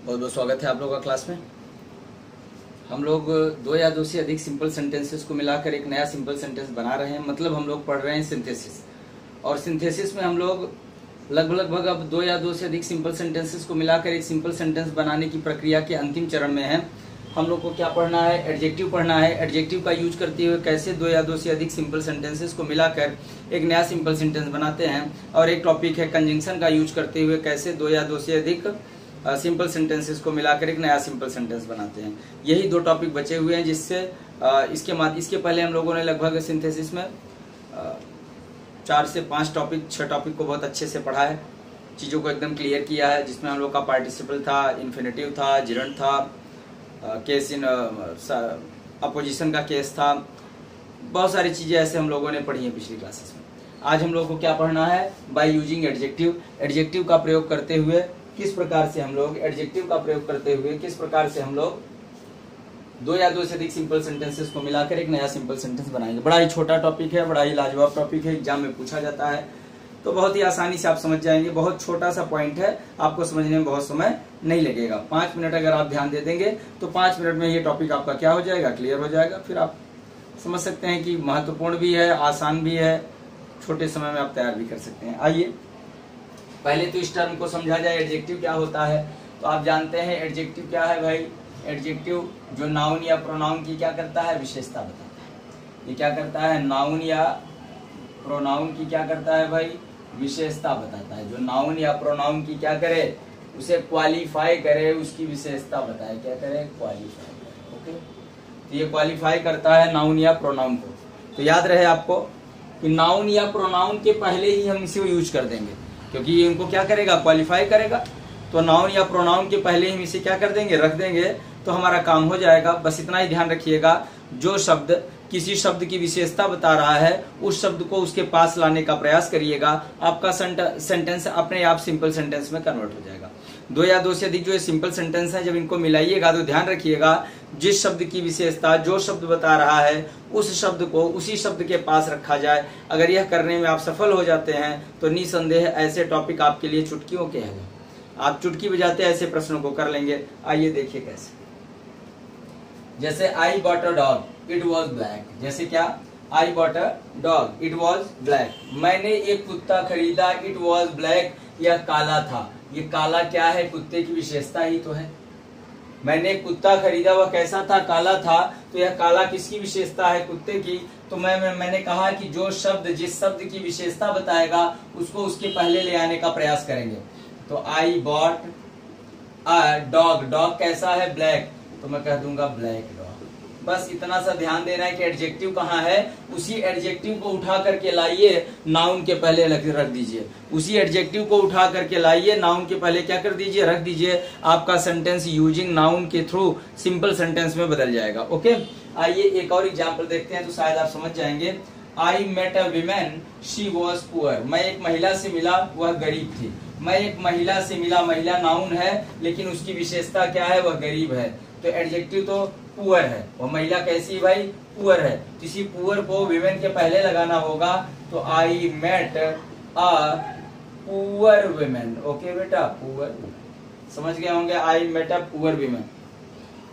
बहुत बहुत स्वागत है आप लोगों का क्लास में। हम लोग दो या दो से अधिक सिंपल सेंटेंसेस को मिलाकर एक नया सिंपल सेंटेंस बना रहे हैं। मतलब हम लोग पढ़ रहे हैं सिंथेसिस, और सिंथेसिस में हम लोग लगभग अब दो या दो से अधिक सिंपल सेंटेंसेस को मिलाकर एक सिंपल सेंटेंस बनाने की प्रक्रिया के अंतिम चरण में हैं। हम लोग को क्या पढ़ना है? एडजेक्टिव पढ़ना है। एडजेक्टिव का यूज करते हुए कैसे दो या दो से अधिक सिंपल सेंटेंसेस को मिलाकर एक नया सिंपल सेंटेंस बनाते हैं। और एक टॉपिक है कंजंक्शन का यूज करते हुए कैसे दो या दो से अधिक सिंपल सेंटेंसेस को मिलाकर एक नया सिंपल सेंटेंस बनाते हैं। यही दो टॉपिक बचे हुए हैं, जिससे इसके पहले हम लोगों ने लगभग सिंथेसिस में 4 से 5 टॉपिक 6 टॉपिक को बहुत अच्छे से पढ़ा है, चीज़ों को एकदम क्लियर किया है, जिसमें हम लोग का पार्टिसिपल था, इन्फिनेटिव था, जिरंड था, केस इन अपोजिशन का केस था। बहुत सारी चीज़ें ऐसे हम लोगों ने पढ़ी हैं पिछली क्लासेस में। आज हम लोग को क्या पढ़ना है? By using adjective. एडजेक्टिव का प्रयोग करते हुए किस प्रकार से हम लोग दो या दो से अधिक सिंपल सेंटेंसेस को मिलाकर एक नया सिंपल सेंटेंस बनाएंगे। बड़ा ही छोटा टॉपिक है, बड़ा ही लाजवाब टॉपिक है, एग्जाम में पूछा जाता है, तो बहुत ही आसानी से आप समझ जाएंगे। बहुत छोटा सा पॉइंट है, आपको समझने में बहुत समय नहीं लगेगा। 5 मिनट अगर आप ध्यान दे देंगे तो 5 मिनट में ये टॉपिक आपका क्या हो जाएगा? क्लियर हो जाएगा। फिर आप समझ सकते हैं कि महत्वपूर्ण भी है, आसान भी है, छोटे समय में आप तैयार भी कर सकते हैं। आइए पहले तो इस टर्म को समझा जाए, एडजेक्टिव क्या होता है। तो आप जानते हैं एडजेक्टिव क्या है भाई? एडजेक्टिव जो नाउन या प्रोनाउन की क्या करता है? विशेषता बताता है। ये क्या करता है? नाउन या प्रोनाउन की क्या करता है भाई? विशेषता बताता है। जो नाउन या प्रोनाउन की क्या करे? उसे क्वालिफाई करे, उसकी विशेषता बताए। क्या करे? क्वालिफाई करे। ओके, तो ये क्वालिफाई करता है नाउन या प्रोनाउन को। तो याद रहे आपको कि नाउन या प्रोनाउन के पहले ही हम इसे यूज कर देंगे, क्योंकि ये इनको क्या करेगा? क्वालिफाई करेगा। तो नाउन या प्रोनाउन के पहले हम इसे क्या कर देंगे? रख देंगे, तो हमारा काम हो जाएगा। बस इतना ही ध्यान रखिएगा, जो शब्द किसी शब्द की विशेषता बता रहा है उस शब्द को उसके पास लाने का प्रयास करिएगा। आपका सेंटेंस अपने आप सिंपल सेंटेंस में कन्वर्ट हो जाएगा। दो या दो से अधिक जो सिंपल सेंटेंस है, जब इनको मिलाइएगा तो ध्यान रखिएगा, जिस शब्द की विशेषता जो शब्द बता रहा है उस शब्द को उसी शब्द के पास रखा जाए। अगर यह करने में आप सफल हो जाते हैं तो निसंदेह ऐसे टॉपिक आपके लिए चुटकियों के हैं। आप चुटकी बजाते ऐसे प्रश्नों को कर लेंगे। आइए देखिए कैसे। जैसे I bought a dog, it was black. जैसे क्या? I bought a dog, it was black. मैंने एक कुत्ता खरीदा, इट वॉज ब्लैक। यह काला था। ये काला क्या है? कुत्ते की विशेषता ही तो है। मैंने एक कुत्ता खरीदा, वह कैसा था? काला था। तो यह काला किसकी विशेषता है? कुत्ते की। तो मैंने कहा कि जो शब्द जिस शब्द की विशेषता बताएगा उसको उसके पहले ले आने का प्रयास करेंगे। तो I bought a dog, dog कैसा है? ब्लैक, तो मैं कह दूंगा ब्लैक डॉग। बस इतना सा ध्यान देना है कि एडजेक्टिव कहाँ है। उसी एडजेक्टिव को उठा करके लाइए, नाउन के पहले रख दीजिए। उसी एडजेक्टिव को उठा करके लाइए, नाउन के पहले क्या कर दीजिए? रख दीजिए। आपका सेंटेंस यूजिंग नाउन के थ्रू सिंपल सेंटेंस में बदल जाएगा। ओके, आइए एक और एग्जाम्पल देखते हैं तो शायद आप समझ जाएंगे। I met a women, she was poor. मैं एक महिला से मिला, वह गरीब थी। मैं एक महिला से मिला, महिला नाउन है लेकिन उसकी विशेषता क्या है? वह गरीब है। तो एडजेक्टिव तो पुअर है, वह महिला कैसी भाई? पुअर है। किसी पुअर को विमेन के पहले लगाना होगा। तो I met a poor women. Okay बेटा, पुअर समझ गए होंगे। I met a poor women.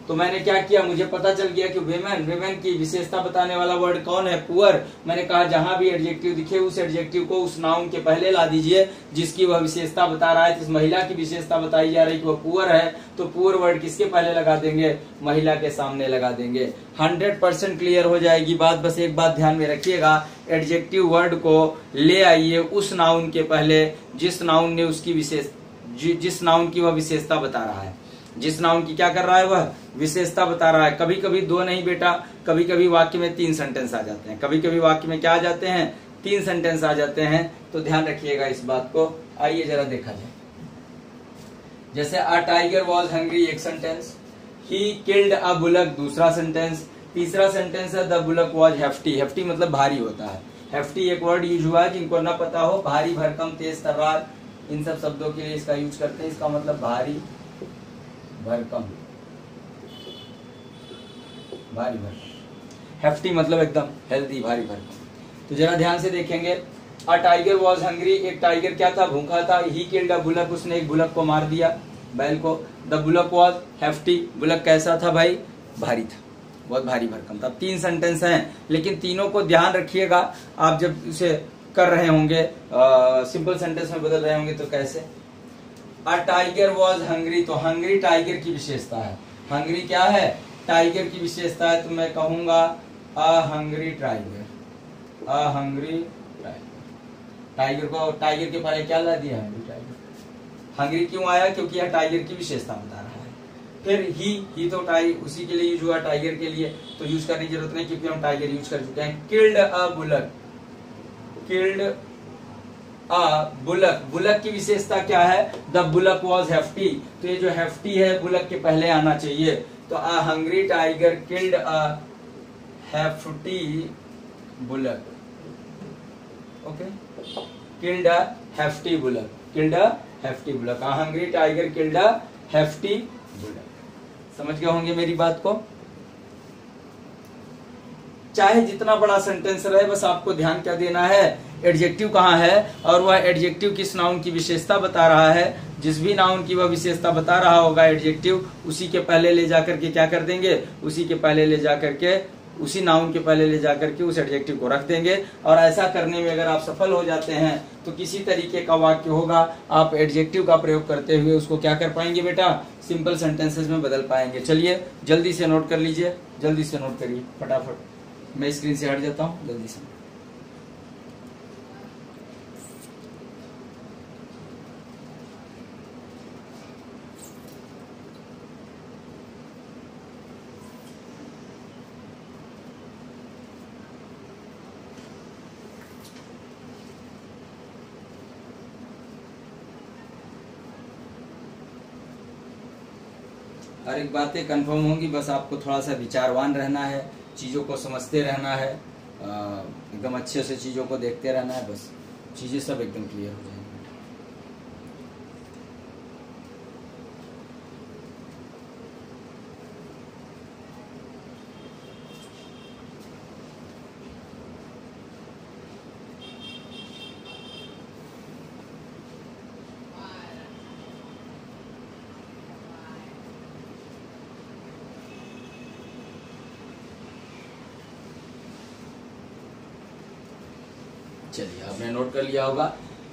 तो मैंने क्या किया? मुझे पता चल गया कि विमेन की विशेषता बताने वाला वर्ड कौन है? पुअर। मैंने कहा जहां भी एडजेक्टिव दिखे उस एडजेक्टिव को उस नाउन के पहले ला दीजिए जिसकी वह विशेषता बता रहा है। जिस महिला की विशेषता बताई जा रही है कि वह पुअर है, तो पुअर वर्ड किसके पहले लगा देंगे? महिला के सामने लगा देंगे। 100% क्लियर हो जाएगी बात। बस एक बात ध्यान में रखिएगा, एडजेक्टिव वर्ड को ले आइए उस नाउन के पहले जिस नाउन ने उसकी जिस नाउन की वह विशेषता बता रहा है। जिस नाउन की क्या कर रहा है? वह विशेषता बता रहा है। कभी कभी 2 नहीं बेटा, कभी कभी वाक्य में 3 सेंटेंस आ जाते हैं। कभी कभी वाक्य में क्या आ जाते हैं? 3 सेंटेंस आ जाते हैं। तो ध्यान रखिएगा इस बात को। आइए जरा देखा जाए। जैसे अ टाइगर वॉज हंग्री, एक sentence. He killed a bullock, दूसरा सेंटेंस। तीसरा सेंटेंस है the bullock was hefty. Hefty मतलब भारी होता है। हेफ्टी एक वर्ड यूज हुआ है, जिनको ना पता हो, भारी, भरकम, तेज तर्रार, इन सब शब्दों के लिए इसका यूज करते हैं। इसका मतलब भारी भरकम, भारी भरकम। हेफ्टी मतलब एकदम हेल्दी, भारी भरकम। तो जरा ध्यान से देखेंगे। अ टाइगर वॉज हंग्री, एक टाइगर क्या था? भूखा था। ही किल्ड अ बुलक, उसने एक बुलक को मार दिया। बैल को। The bullock was hefty, bullock कैसा था भाई, भारी था, बहुत भारी भरकम था। 3 सेंटेंस हैं, लेकिन तीनों को ध्यान रखिएगा आप जब उसे कर रहे होंगे, सिंपल सेंटेंस में बदल रहे होंगे तो कैसे। अ टाइगर वॉज हंग्री, तो हंग्री टाइगर की विशेषता है, हंग्री क्या है, टाइगर की विशेषता है, तो मैं कहूंगा a hungry tiger, a hungry tiger. Tiger को, टाइगर के पहले क्या ला दिया, हंग्री टाइगर। हंग्री क्यों आया, क्योंकि यह टाइगर की विशेषता बता रहा है। फिर ही तो उसी के लिए यूज हुआ, टाइगर के लिए, तो यूज करने की जरूरत नहीं क्योंकि हम टाइगर यूज कर चुके हैं। Killed a bullock, killed a bullock, bullock की विशेषता क्या है, द बुलक वॉज हेफ्टी, तो ये जो हेफ्टी है बुलक के पहले आना चाहिए, तो a hungry tiger killed a hefty bullock, okay, killed a hefty bullock, killed a hefty bullock, a hungry tiger killed a hefty bullock. समझ गए होंगे मेरी बात को। चाहे जितना बड़ा सेंटेंस रहे, बस आपको ध्यान क्या देना है, एडजेक्टिव कहाँ है, और वह एडजेक्टिव किस नाउन की विशेषता बता रहा है। जिस भी नाउन की वह विशेषता बता रहा होगा एडजेक्टिव, उसी के पहले ले जाकर के क्या कर देंगे, उसी के पहले ले जाकर के, उसी नाउन के पहले ले जाकर के उस एडजेक्टिव को रख देंगे। और ऐसा करने में अगर आप सफल हो जाते हैं तो किसी तरीके का वाक्य होगा, आप एडजेक्टिव का प्रयोग करते हुए उसको क्या कर पाएंगे बेटा, सिंपल सेंटेंसेस में बदल पाएंगे। चलिए जल्दी से नोट कर लीजिए, जल्दी से नोट करिए फटाफट, मैं स्क्रीन से हट जाता हूं, जल्दी से। हर एक बातें कंफर्म होंगी, बस आपको थोड़ा सा विचारवान रहना है, चीज़ों को समझते रहना है, एकदम अच्छे से चीज़ों को देखते रहना है, बस चीज़ें सब एकदम क्लियर हो जाएंगी। चलिए आपने नोट कर लिया होगा।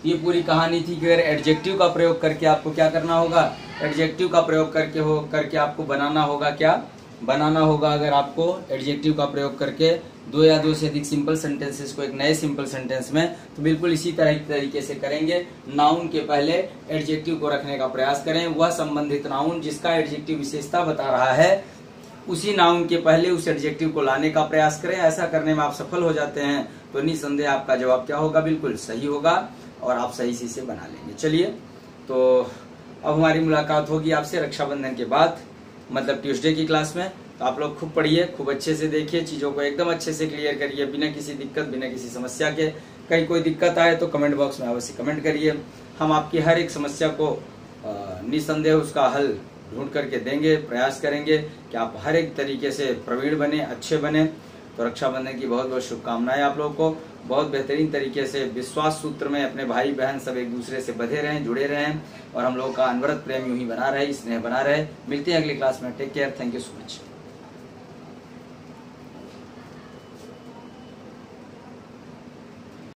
ये पूरी कहानी थी कि अगर एडजेक्टिव का प्रयोग करके आपको क्या करना होगा, एडजेक्टिव का प्रयोग करके आपको बनाना होगा, क्या बनाना होगा, अगर आपको एडजेक्टिव का प्रयोग करके 2 या 2 से अधिक सिंपल सेंटेंसेस को एक नए सिंपल सेंटेंस में, तो बिल्कुल इसी तरीके से करेंगे। नाउन के पहले एडजेक्टिव को रखने का प्रयास करें, वह संबंधित नाउन जिसका एडजेक्टिव विशेषता बता रहा है, उसी नाउन के पहले उस एडजेक्टिव को लाने का प्रयास करें। ऐसा करने में आप सफल हो जाते हैं तो निसंदेह आपका जवाब क्या होगा, बिल्कुल सही होगा और आप सही से इसे बना लेंगे। चलिए तो अब हमारी मुलाकात होगी आपसे रक्षाबंधन के बाद, मतलब ट्यूसडे की क्लास में। तो आप लोग खूब पढ़िए, खूब अच्छे से देखिए, चीज़ों को एकदम अच्छे से क्लियर करिए, बिना किसी दिक्कत, बिना किसी समस्या के। कहीं कोई दिक्कत आए तो कमेंट बॉक्स में अवश्य कमेंट करिए, हम आपकी हर एक समस्या को निसंदेह उसका हल ढूंढ करके देंगे, प्रयास करेंगे कि आप हर एक तरीके से प्रवीण बने, अच्छे बने। तो रक्षाबंधन की बहुत बहुत शुभकामनाएं आप लोगों को। बहुत बेहतरीन तरीके से विश्वास सूत्र में अपने भाई बहन सब एक दूसरे से बंधे रहें, जुड़े रहें और हम लोगों का अनवरत प्रेम यूं ही बना रहे, स्नेह बना रहे। मिलते हैं अगली क्लास में, take care, thank you so much.